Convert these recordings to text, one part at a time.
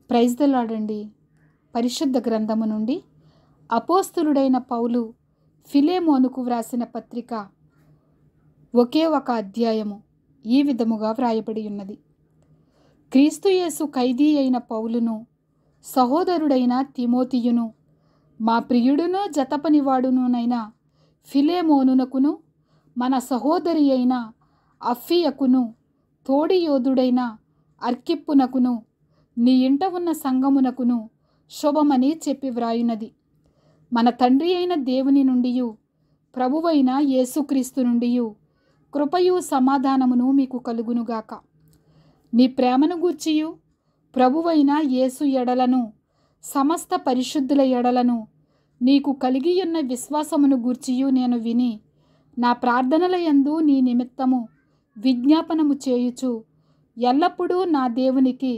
Praise the lord అండి. పరిశుద్ధ గ్రంథము నుండి అపోస్తులుడైన పౌలు ఫిలెమోనుకు వ్రాసిన పత్రిక ఒకే ఒక అధ్యాయము ఈ విధముగా వ్రాయబడి ఉన్నది. క్రీస్తు యేసు ఖైదీ అయిన పౌలును, సహోదరుడైన తిమోతియును, మా ప్రియుడును జతపనివాడునునైన ఫిలెమోనునకును, మన సహోదరి అయిన అఫ్ఫియకును, తోడి యోధుడైన అర్కిప్పునకును, నీ ఇంట ఉన్న సంగమునకును శుభమని చెప్పి వ్రాయున్నది. మన తండ్రి అయిన దేవుని నుండియు ప్రభువైన యేసుక్రీస్తు నుండియు కృపయు సమాధానమును మీకు కలుగునుగాక. నీ ప్రేమను గూర్చియు ప్రభువైన యేసు ఎడలను సమస్త పరిశుద్ధుల ఎడలను నీకు కలిగియున్న విశ్వాసమును గూర్చియు నేను విని నా ప్రార్థనల యందు నీ నిమిత్తము విజ్ఞాపనము చేయుచు ఎల్లప్పుడూ నా దేవునికి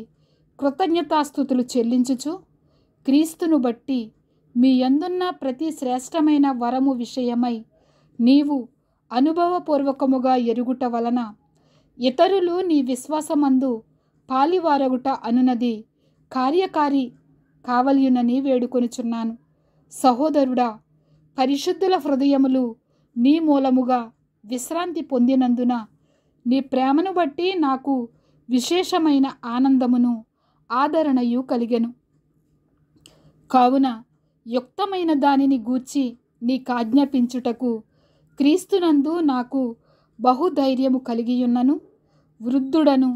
కృతజ్ఞతాస్తుతులు చెల్లించుచు క్రీస్తును బట్టి మీ యందున్న ప్రతి శ్రేష్టమైన వరము విషయమై నీవు అనుభవపూర్వకముగా ఎరుగుట వలన ఇతరులు నీ విశ్వాసమందు పాలివారగుట అనునది కార్యకారి కావలయునని వేడుకొనుచున్నాను. సహోదరుడా, పరిశుద్ధుల హృదయములు నీ మూలముగా విశ్రాంతి పొందినందున నీ ప్రేమను బట్టి నాకు విశేషమైన ఆనందమును ఆదరణయు కలిగెను. కావున యుక్తమైన దానిని గూర్చి నీకాజ్ఞాపించుటకు క్రీస్తునందు నాకు బహుధైర్యము కలిగియున్నను. వృద్ధుడను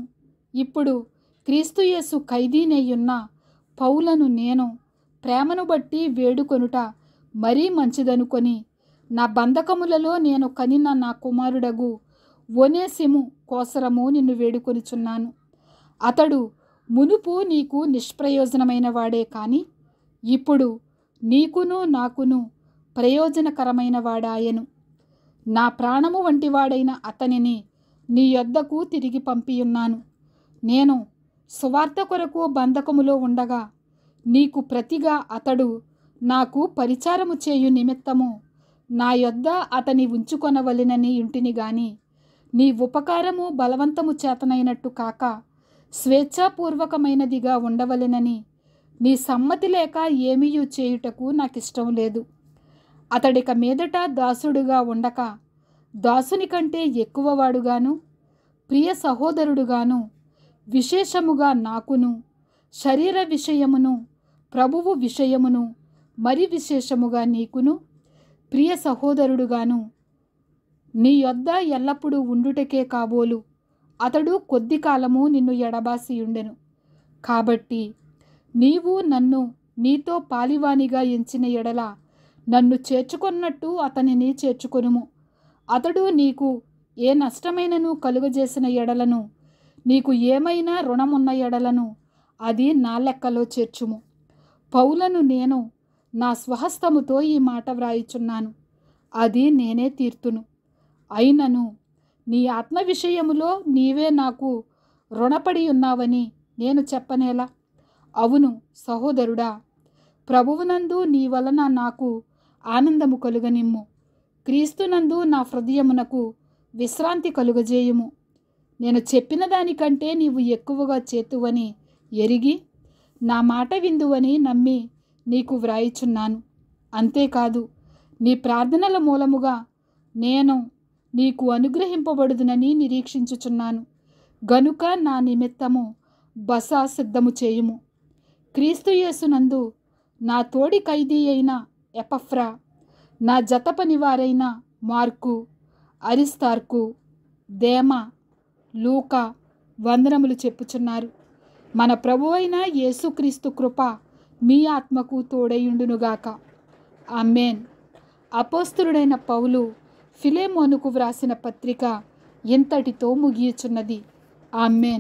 ఇప్పుడు క్రీస్తు యేసు ఖైదీనేయున్న పౌలను నేను ప్రేమను బట్టి వేడుకొనుట మరీ మంచిదనుకొని నా బంధకములలో నేను కనిన నా కుమారుడగు ఒనేసిము కోసరము నిన్ను వేడుకొనుచున్నాను. అతడు మునుపు నీకు నిష్ప్రయోజనమైన వాడే కాని ఇప్పుడు నీకును నాకును ప్రయోజనకరమైన వాడాయను. నా ప్రాణము వంటివాడైన అతనిని నీ యొద్దకు తిరిగి పంపియున్నాను. నేను సువార్త కొరకు బంధకములో ఉండగా నీకు ప్రతిగా అతడు నాకు పరిచారము చేయు నిమిత్తము నా యొద్ద అతని ఉంచుకొనవలెనని ఇంటిని గాని నీ ఉపకారము బలవంతము చేతనైనట్టు కాక స్వేచ్ఛాపూర్వకమైనదిగా ఉండవలెనని నీ సమ్మతి లేక ఏమీయూ చేయుటకు నాకిష్టం లేదు. అతడిక మీదట దాసుడుగా ఉండక దాసుని కంటే ఎక్కువవాడుగాను ప్రియ సహోదరుడుగాను విశేషముగా నాకును శరీర విషయమును ప్రభువు విషయమును మరి విశేషముగా నీకును ప్రియ సహోదరుడుగాను నీ యొద్ద ఎల్లప్పుడూ ఉండుటకే కాబోలు అతడు కొద్ది కాలము నిన్ను ఎడబాసియుండెను. కాబట్టి నీవు నన్ను నీతో పాలివానిగా ఎంచిన ఎడల నన్ను చేర్చుకొన్నట్టు అతనిని చేర్చుకొనుము. అతడు నీకు ఏ నష్టమైనను కలుగజేసిన ఎడలను నీకు ఏమైనా రుణమున్న ఎడలను అది నా లెక్కలో చేర్చుము. పౌలను నేను నా స్వహస్తముతో ఈ మాట వ్రాయుచున్నాను, అది నేనే తీర్తును. అయినను నీ ఆత్మ విషయములో నీవే నాకు రుణపడి ఉన్నావని నేను చెప్పనేలా? అవును సహోదరుడా, ప్రభువునందు నీ వలన నాకు ఆనందము కలుగనిమ్ము. క్రీస్తునందు నా హృదయమునకు విశ్రాంతి కలుగజేయుము. నేను చెప్పిన దానికంటే నీవు ఎక్కువగా చేతువని ఎరిగి నా మాట విందువని నమ్మి నీకు వ్రాయిచున్నాను. అంతేకాదు, నీ ప్రార్థనల మూలముగా నేను నీకు అనుగ్రహింపబడుదునని నిరీక్షించుచున్నాను. గనుక నా నిమిత్తము బస సిద్ధము చేయుము. క్రీస్తు యేసునందు నా తోడి ఖైదీ అయిన ఎపఫ్రా, నా జతపనివారైన మార్కు, అరిస్తార్కు, దేమ, లూకా వందనములు చెప్పుచున్నారు. మన ప్రభువైన యేసుక్రీస్తు కృప మీ ఆత్మకు తోడయుండునుగాక. ఆమేన్. అపోస్తలుడైన పౌలు ఫిలెమోనుకు వ్రాసిన పత్రిక ఇంతటితో ముగియుచున్నది. ఆమేన్.